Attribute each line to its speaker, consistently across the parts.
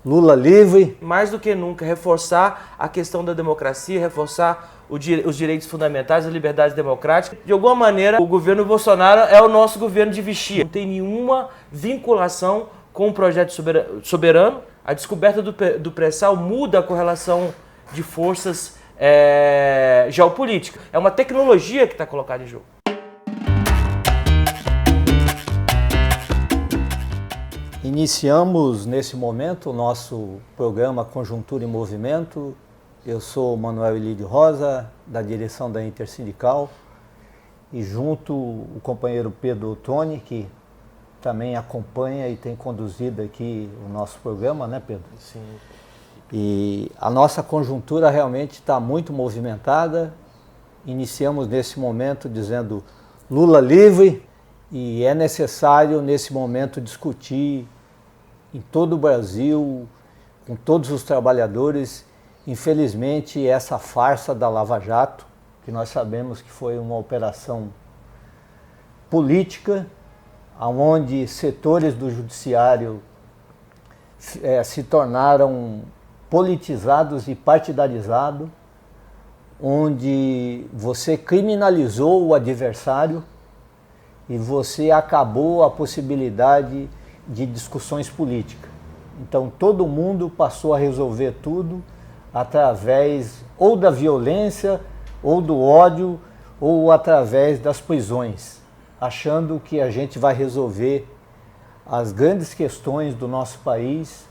Speaker 1: Lula livre.
Speaker 2: Mais do que nunca, reforçar a questão da democracia, reforçar os direitos fundamentais, as liberdades democráticas. De alguma maneira, o governo Bolsonaro é o nosso governo de vestir. Não tem nenhuma vinculação com o projeto soberano. A descoberta do pré-sal muda a correlação de forças geopolíticas. É uma tecnologia que está colocada em jogo.
Speaker 1: Iniciamos nesse momento o nosso programa Conjuntura em Movimento. Eu sou Manuel Elídio Rosa, da direção da Intersindical, e junto o companheiro Pedro Ottoni, que também acompanha e tem conduzido aqui o nosso programa, né, Pedro?
Speaker 2: Sim.
Speaker 1: E a nossa conjuntura realmente está muito movimentada. Iniciamos nesse momento dizendo Lula livre, e é necessário nesse momento discutir em todo o Brasil, com todos os trabalhadores, infelizmente essa farsa da Lava Jato, que nós sabemos que foi uma operação política, onde setores do judiciário se tornaram politizados e partidarizados, onde você criminalizou o adversário e você acabou a possibilidade de discussões políticas. Então todo mundo passou a resolver tudo através ou da violência, ou do ódio, ou através das prisões, achando que a gente vai resolver as grandes questões do nosso país,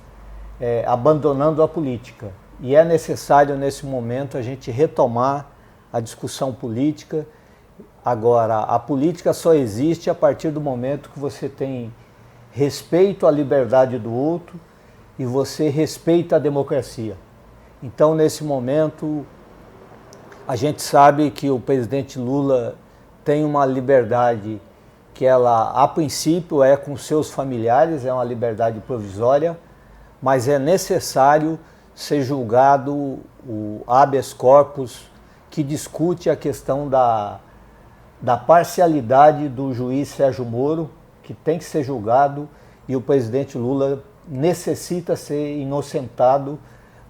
Speaker 1: abandonando a política. E é necessário nesse momento a gente retomar a discussão política. Agora, a política só existe a partir do momento que você tem respeito à liberdade do outro e você respeita a democracia. Então, nesse momento, a gente sabe que o presidente Lula tem uma liberdade que ela, a princípio, é com seus familiares, é uma liberdade provisória, mas é necessário ser julgado o habeas corpus, que discute a questão da parcialidade do juiz Sérgio Moro, que tem que ser julgado, e o presidente Lula necessita ser inocentado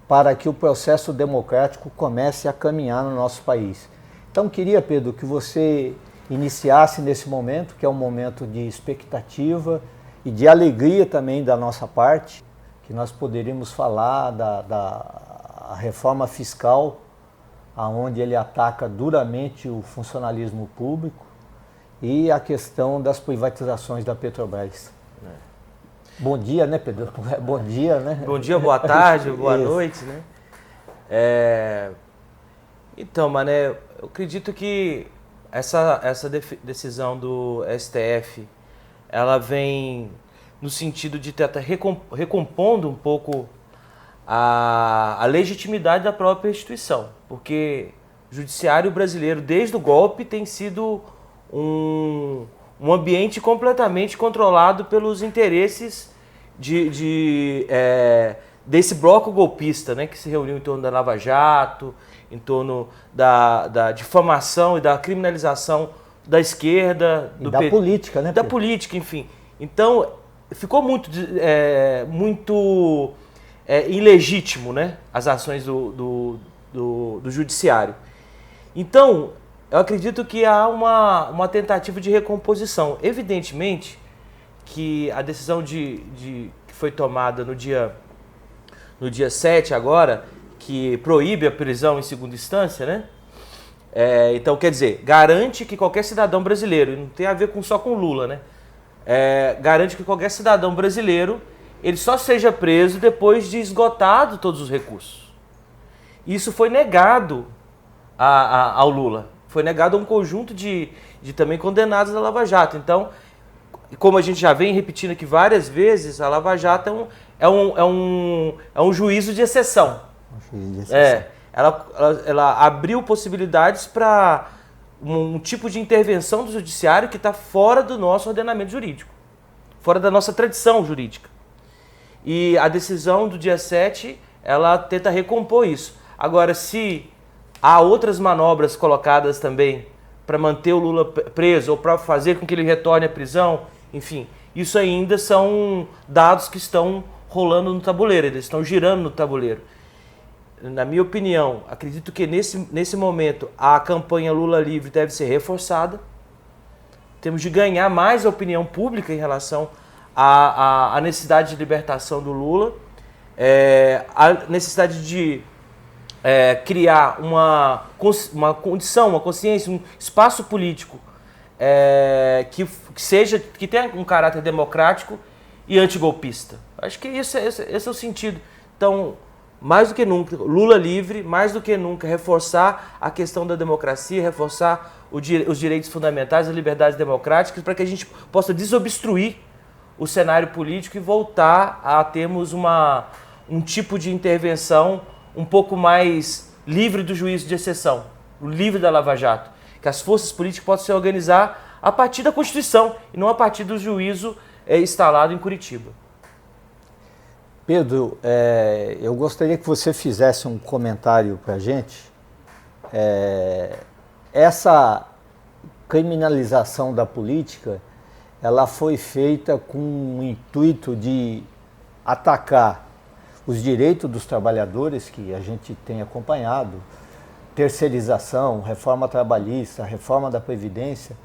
Speaker 1: para que o processo democrático comece a caminhar no nosso país. Então, queria, Pedro, que você iniciasse nesse momento, que é um momento de expectativa e de alegria também da nossa parte, que nós poderíamos falar da reforma fiscal, onde ele ataca duramente o funcionalismo público, e a questão das privatizações da Petrobras. Bom dia, né, Pedro? Bom dia, né?
Speaker 2: Bom dia, boa tarde, boa noite, né? Então, Mané, eu acredito que essa decisão do STF, ela vem no sentido de estar recompondo um pouco a legitimidade da própria instituição, porque o judiciário brasileiro, desde o golpe, tem sido um ambiente completamente controlado pelos interesses desse bloco golpista, né, que se reuniu em torno da Lava Jato, em torno da difamação e da criminalização da esquerda,
Speaker 1: da política, né?
Speaker 2: Da política, enfim. Então, ficou muito ilegítimo, né, as ações do judiciário. Então, eu acredito que há uma tentativa de recomposição. Evidentemente que a decisão que foi tomada no dia 7 agora, que proíbe a prisão em segunda instância, né? Então, quer dizer, garante que qualquer cidadão brasileiro, e não tem a ver só com Lula, né? Garante que qualquer cidadão brasileiro ele só seja preso depois de esgotado todos os recursos. Isso foi negado ao Lula. Foi negado a um conjunto de também condenados da Lava Jato. Então, como a gente já vem repetindo aqui várias vezes, a Lava Jato é um juízo de exceção. Ela abriu possibilidades para um tipo de intervenção do judiciário que está fora do nosso ordenamento jurídico, fora da nossa tradição jurídica. E a decisão do dia 7, ela tenta recompor isso. Agora, se há outras manobras colocadas também para manter o Lula preso ou para fazer com que ele retorne à prisão, enfim, isso ainda são dados que estão rolando no tabuleiro, eles estão girando no tabuleiro. Na minha opinião, acredito que nesse momento a campanha Lula livre deve ser reforçada. Temos de ganhar mais a opinião pública em relação à necessidade de libertação do Lula, a necessidade de criar uma condição, uma consciência, um espaço político que tenha um caráter democrático e antigolpista. Acho que esse é o sentido. Então, mais do que nunca, Lula livre, mais do que nunca, reforçar a questão da democracia, reforçar os direitos fundamentais, as liberdades democráticas, para que a gente possa desobstruir o cenário político e voltar a termos um tipo de intervenção um pouco mais livre do juízo de exceção, livre da Lava Jato. Que as forças políticas possam se organizar a partir da Constituição e não a partir do juízo instalado em Curitiba.
Speaker 1: Pedro, eu gostaria que você fizesse um comentário para a gente. Essa criminalização da política, ela foi feita com o intuito de atacar os direitos dos trabalhadores, que a gente tem acompanhado, terceirização, reforma trabalhista, reforma da Previdência,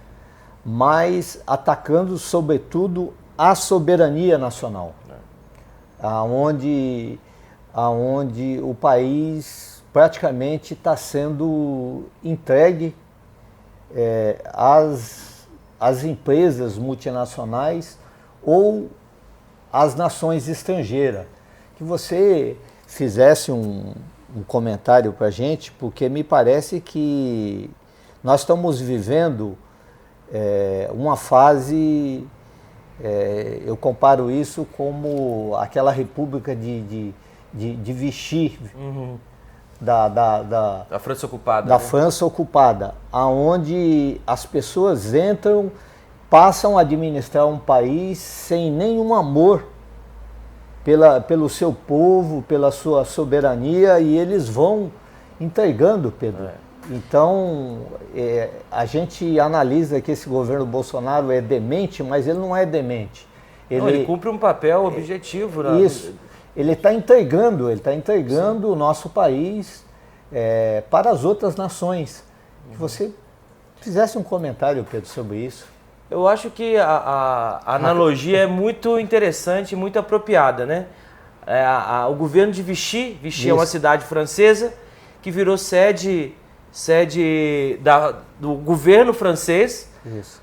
Speaker 1: mas atacando, sobretudo, a soberania nacional. Aonde o país praticamente está sendo entregue às empresas multinacionais ou às nações estrangeiras. Que você fizesse um comentário para a gente, porque me parece que nós estamos vivendo uma fase... eu comparo isso como aquela república de Vichy,
Speaker 2: da França ocupada.
Speaker 1: Da França ocupada, onde as pessoas entram, passam a administrar um país sem nenhum amor pelo seu povo, pela sua soberania, e eles vão entregando, Pedro. Então, a gente analisa que esse governo Bolsonaro é demente, mas ele não é demente.
Speaker 2: Ele cumpre um papel objetivo. Né?
Speaker 1: Isso. Ele está entregando o nosso país para as outras nações. Que você fizesse um comentário, Pedro, sobre isso.
Speaker 2: Eu acho que a analogia é muito interessante e muito apropriada, né? O governo de Vichy é uma cidade francesa que virou sede do governo francês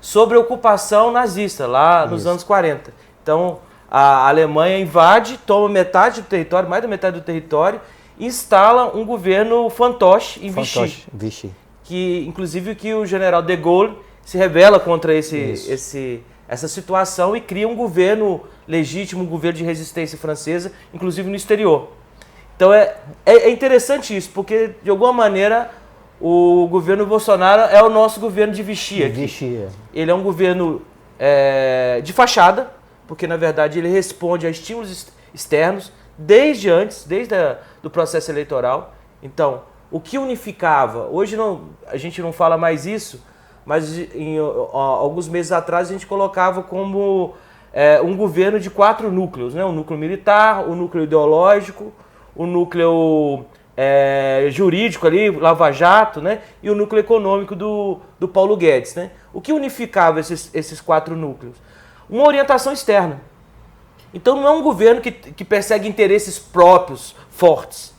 Speaker 2: sobre a ocupação nazista, lá nos anos 40. Então, a Alemanha invade, toma metade do território, mais da metade do território, e instala um governo fantoche em Vichy. Que, inclusive, que o general de Gaulle se rebela contra essa situação e cria um governo legítimo, um governo de resistência francesa, inclusive no exterior. Então é interessante isso, porque de alguma maneira o governo Bolsonaro é o nosso governo de Vichy aqui. Ele é um governo de fachada, porque na verdade ele responde a estímulos externos desde do processo eleitoral. Então, o que unificava, hoje a gente não fala mais isso, mas alguns meses atrás a gente colocava como um governo de 4 núcleos, né? O núcleo militar, o núcleo ideológico, o núcleo jurídico ali, Lava Jato, né? E o núcleo econômico do Paulo Guedes, né? O que unificava esses 4 núcleos? Uma orientação externa. Então não é um governo que persegue interesses próprios fortes.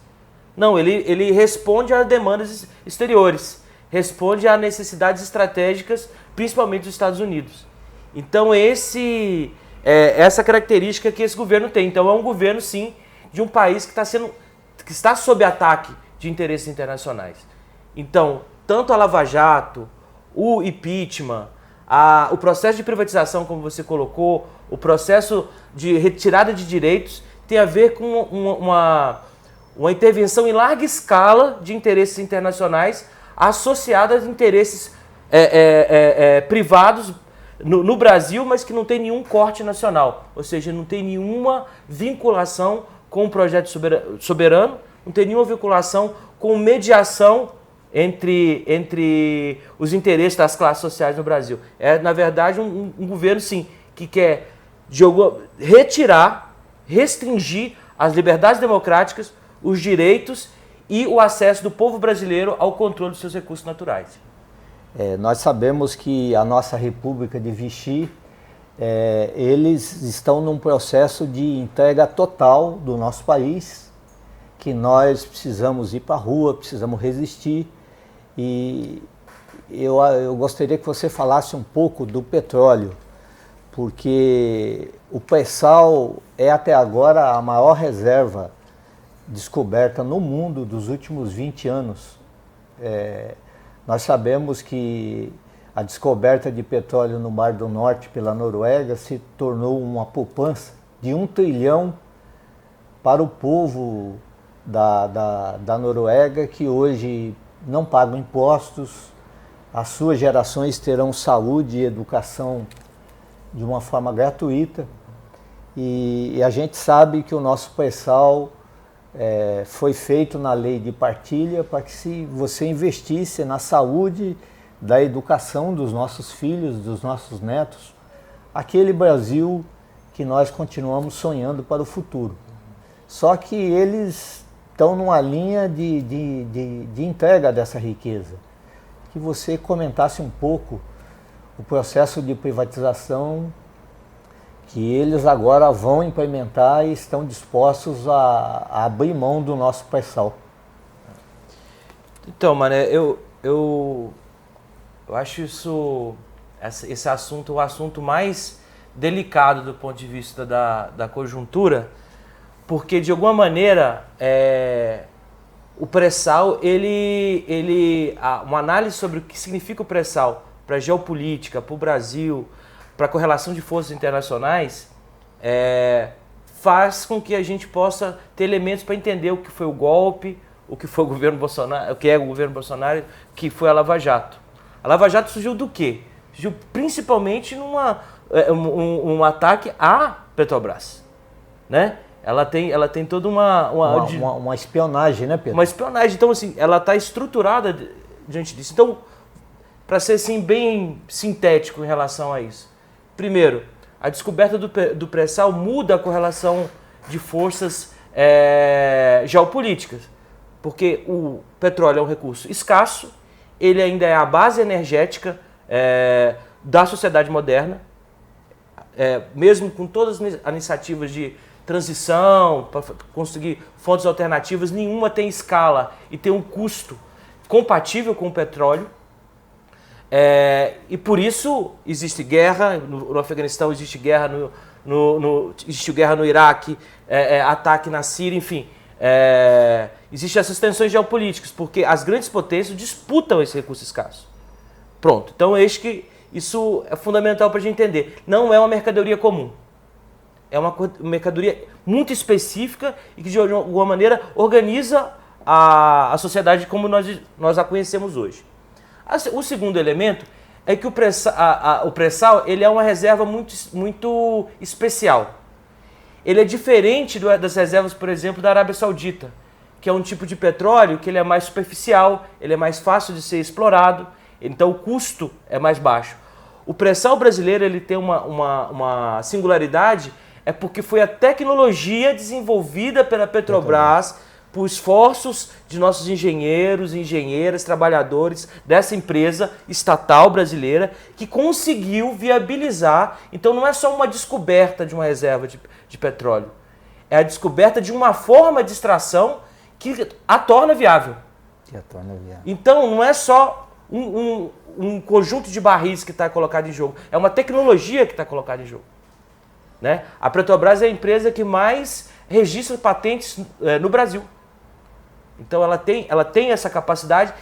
Speaker 2: Não, ele responde a demandas exteriores, responde a necessidades estratégicas, principalmente dos Estados Unidos. Então essa característica que esse governo tem. Então é um governo, sim, de um país que está sob ataque de interesses internacionais. Então, tanto a Lava Jato, o impeachment, o processo de privatização, como você colocou, o processo de retirada de direitos, tem a ver com uma intervenção em larga escala de interesses internacionais associada a interesses privados no Brasil, mas que não tem nenhum corte nacional. Ou seja, não tem nenhuma vinculação com o projeto soberano, não tem nenhuma vinculação com mediação entre os interesses das classes sociais no Brasil. É, na verdade, um governo, sim, que quer retirar restringir as liberdades democráticas, os direitos e o acesso do povo brasileiro ao controle dos seus recursos naturais.
Speaker 1: Nós sabemos que a nossa República de Vichy, eles estão num processo de entrega total do nosso país, que nós precisamos ir para a rua, precisamos resistir. E eu gostaria que você falasse um pouco do petróleo, porque o pré-sal é até agora a maior reserva descoberta no mundo dos últimos 20 anos. Nós sabemos que a descoberta de petróleo no Mar do Norte pela Noruega se tornou uma poupança de 1 trilhão para o povo da Noruega, que hoje não pagam impostos, as suas gerações terão saúde e educação de uma forma gratuita, e a gente sabe que o nosso pré-sal foi feito na lei de partilha para que se você investisse na saúde, da educação dos nossos filhos, dos nossos netos, aquele Brasil que nós continuamos sonhando para o futuro. Só que eles estão numa linha de entrega dessa riqueza. Que você comentasse um pouco o processo de privatização que eles agora vão implementar e estão dispostos a abrir mão do nosso pré-sal.
Speaker 2: Então, Mané, eu acho esse assunto o assunto mais delicado do ponto de vista da conjuntura, porque de alguma maneira o pré-sal, uma análise sobre o que significa o pré-sal para a geopolítica, para o Brasil, para a correlação de forças internacionais, faz com que a gente possa ter elementos para entender o que foi o golpe, o que foi o governo Bolsonaro, o que é o governo Bolsonaro, o que foi a Lava Jato. A Lava Jato surgiu do quê? Surgiu principalmente um ataque à Petrobras, né? Ela tem toda
Speaker 1: uma espionagem, né, Pedro?
Speaker 2: Uma espionagem. Então, assim, ela está estruturada diante disso. Então, para ser assim, bem sintético em relação a isso. Primeiro, a descoberta do pré-sal muda a correlação de forças geopolíticas. Porque o petróleo é um recurso escasso, ele ainda é a base energética da sociedade moderna, mesmo com todas as iniciativas de transição, para conseguir fontes alternativas, nenhuma tem escala e tem um custo compatível com o petróleo. E por isso existe guerra no Afeganistão, existe guerra existe guerra no Iraque, ataque na Síria, enfim. Existem essas tensões geopolíticas, porque as grandes potências disputam esse recurso escasso. Pronto, então acho que isso é fundamental para a gente entender. Não é uma mercadoria comum. É uma mercadoria muito específica e que, de alguma maneira, organiza a sociedade como nós a conhecemos hoje. O segundo elemento é que o pré-sal ele é uma reserva muito especial. Ele é diferente das reservas, por exemplo, da Arábia Saudita, que é um tipo de petróleo que ele é mais superficial, ele é mais fácil de ser explorado, então o custo é mais baixo. O pré-sal brasileiro ele tem uma singularidade, porque foi a tecnologia desenvolvida pela Petrobras por esforços de nossos engenheiros, engenheiras, trabalhadores dessa empresa estatal brasileira que conseguiu viabilizar. Então não é só uma descoberta de uma reserva de petróleo, é a descoberta de uma forma de extração que a torna viável. Então não é só um conjunto de barris que está colocado em jogo, é uma tecnologia que está colocada em jogo. Né? A Petrobras é a empresa que mais registra patentes no Brasil. Então ela tem essa capacidade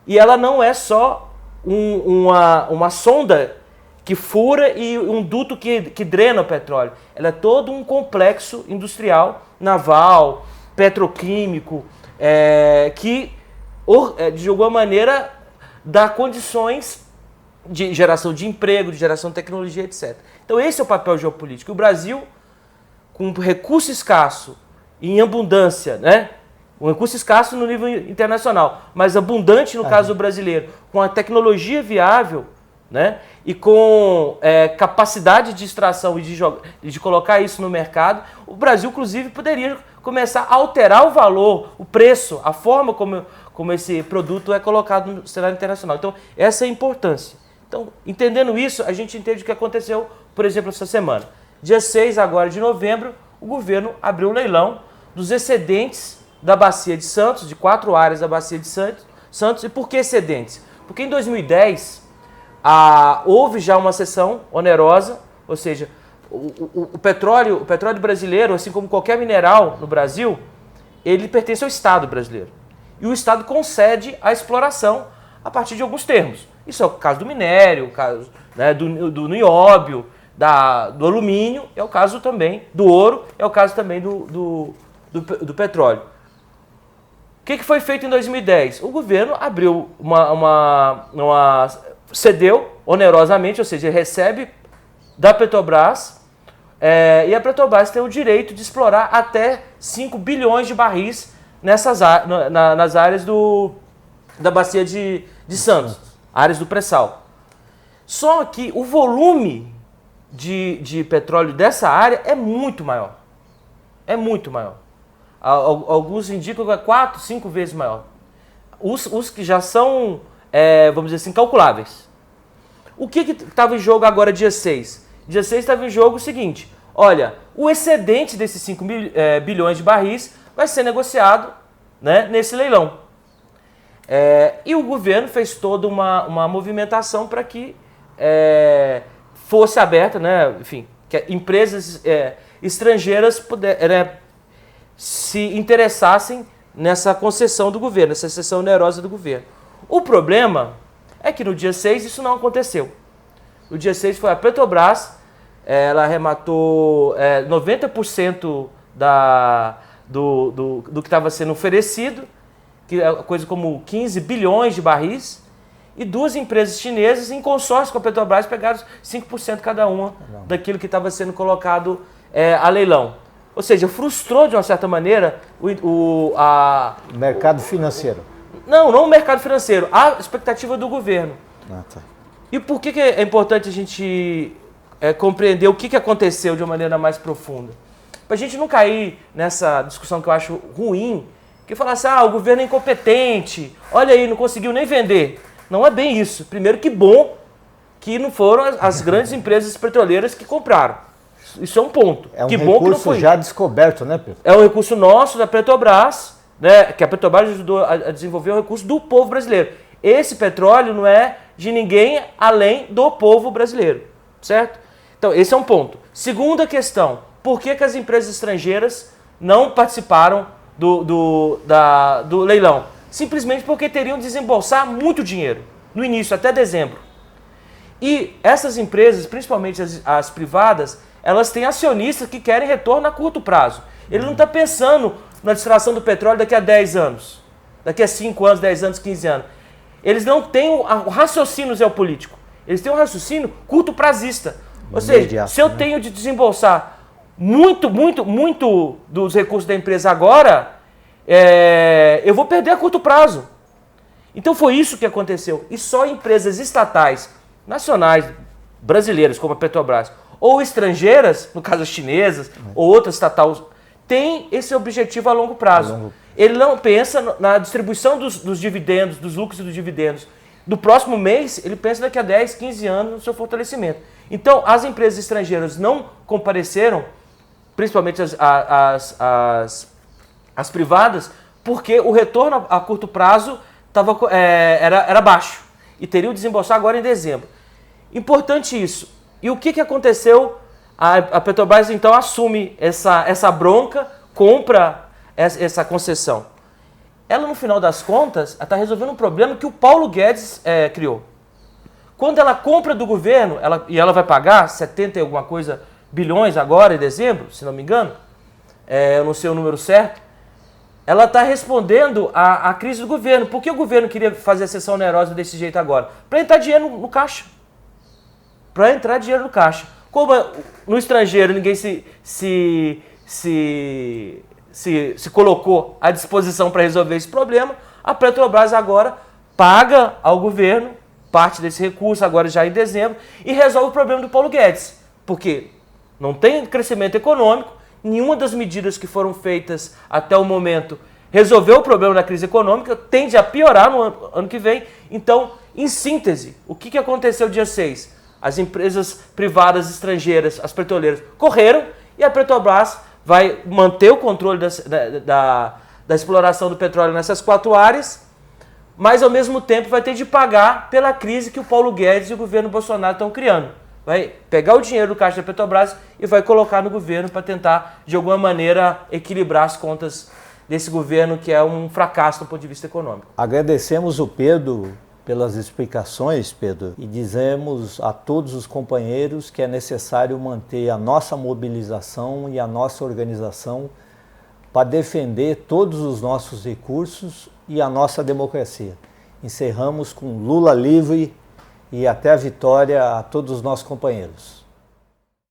Speaker 2: e ela não é só uma sonda que fura e um duto que drena o petróleo. Ela é todo um complexo industrial, naval, petroquímico, que de alguma maneira dá condições de geração de emprego, de geração de tecnologia, etc. Então esse é o papel geopolítico. O Brasil, com recurso escasso e em abundância, né? Um recurso escasso no nível internacional, mas abundante no caso brasileiro, com a tecnologia viável, né? E com capacidade de extração e de colocar isso no mercado, o Brasil, inclusive, poderia começar a alterar o valor, o preço, a forma como esse produto é colocado no cenário internacional. Então, essa é a importância. Então, entendendo isso, a gente entende o que aconteceu, por exemplo, essa semana. Dia 6 agora de novembro, o governo abriu um leilão dos excedentes da Bacia de Santos, de 4 áreas da Bacia de Santos. E por que excedentes? Porque em 2010 houve já uma cessão onerosa, ou seja, o petróleo brasileiro, assim como qualquer mineral no Brasil, ele pertence ao Estado brasileiro. E o Estado concede a exploração a partir de alguns termos. Isso é o caso do minério, o caso, né, do nióbio, do alumínio, é o caso também do ouro, é o caso também do petróleo. O que foi feito em 2010? O governo abriu cedeu onerosamente, ou seja, recebe da Petrobras, e a Petrobras tem o direito de explorar até 5 bilhões de barris nas áreas da Bacia de Santos, áreas do pré-sal. Só que o volume de petróleo dessa área é muito maior. É muito maior. Alguns indicam que é 4, 5 vezes maior. Os que já são, vamos dizer assim, calculáveis. O que estava em jogo agora dia 6? Dia 6 estava em jogo o seguinte: olha, o excedente desses 5 bilhões de barris vai ser negociado, né, nesse leilão. E o governo fez toda uma movimentação para que fosse aberta, né, enfim, que empresas estrangeiras se interessassem nessa concessão do governo, nessa cessão onerosa do governo. O problema é que no dia 6 isso não aconteceu. No dia 6 foi a Petrobras, ela arrematou 90% do que estava sendo oferecido, que é coisa como 15 bilhões de barris, e 2 empresas chinesas em consórcio com a Petrobras pegaram 5% cada uma daquilo que estava sendo colocado a leilão. Ou seja, frustrou de uma certa maneira o
Speaker 1: mercado financeiro.
Speaker 2: Não o mercado financeiro, a expectativa do governo.
Speaker 1: Tá.
Speaker 2: E por que é importante a gente compreender o que aconteceu de uma maneira mais profunda? Para a gente não cair nessa discussão que eu acho ruim, que fala assim, o governo é incompetente, olha aí, não conseguiu nem vender. Não é bem isso. Primeiro, que bom que não foram as grandes empresas petroleiras que compraram. Isso é um ponto.
Speaker 1: É um
Speaker 2: que
Speaker 1: recurso
Speaker 2: bom que não foi.
Speaker 1: Já descoberto, né, Pedro?
Speaker 2: É um recurso nosso, da Petrobras, né, que a Petrobras ajudou a desenvolver um recurso do povo brasileiro. Esse petróleo não é de ninguém além do povo brasileiro, certo? Então, esse é um ponto. Segunda questão, por que as empresas estrangeiras não participaram do leilão? Simplesmente porque teriam de desembolsar muito dinheiro, no início, até dezembro. E essas empresas, principalmente as privadas, elas têm acionistas que querem retorno a curto prazo. Ele não está pensando na extração do petróleo daqui a 10 anos, daqui a 5 anos, 10 anos, 15 anos. Eles não têm o raciocínio geopolítico, eles têm um raciocínio curto prazista. Ou seja, se eu tenho de desembolsar muito dos recursos da empresa agora, eu vou perder a curto prazo. Então foi isso que aconteceu. E só empresas estatais, nacionais, brasileiras, como a Petrobras, ou estrangeiras, no caso chinesas, ou outras estatais, têm esse objetivo a longo prazo. Ele não pensa na distribuição dos dividendos, dos lucros e dos dividendos. Do próximo mês, ele pensa daqui a 10, 15 anos no seu fortalecimento. Então, as empresas estrangeiras não compareceram, principalmente as privadas, porque o retorno a curto prazo era baixo e teriam de desembolsar agora em dezembro. Importante isso. E o que aconteceu? A Petrobras então assume essa bronca, compra essa concessão. Ela, no final das contas, está resolvendo um problema que o Paulo Guedes criou. Quando ela compra do governo, ela vai pagar 70 e alguma coisa bilhões agora em dezembro, se não me engano, eu não sei o número certo, ela está respondendo à crise do governo. Por que o governo queria fazer a cessão onerosa desse jeito agora? Para entrar dinheiro no caixa. Para entrar dinheiro no caixa. Como no estrangeiro ninguém se colocou à disposição para resolver esse problema, a Petrobras agora paga ao governo parte desse recurso agora já em dezembro e resolve o problema do Paulo Guedes. Porque não tem crescimento econômico, nenhuma das medidas que foram feitas até o momento resolveu o problema da crise econômica, tende a piorar no ano que vem. Então, em síntese, o que aconteceu dia 6? As empresas privadas estrangeiras, as petroleiras, correram e a Petrobras vai manter o controle da exploração do petróleo nessas 4 áreas, mas ao mesmo tempo vai ter de pagar pela crise que o Paulo Guedes e o governo Bolsonaro estão criando. Vai pegar o dinheiro do caixa da Petrobras e vai colocar no governo para tentar, de alguma maneira, equilibrar as contas desse governo que é um fracasso do ponto de vista econômico.
Speaker 1: Agradecemos o Pedro pelas explicações, Pedro, e dizemos a todos os companheiros que é necessário manter a nossa mobilização e a nossa organização para defender todos os nossos recursos e a nossa democracia. Encerramos com Lula livre e até a vitória a todos os nossos companheiros.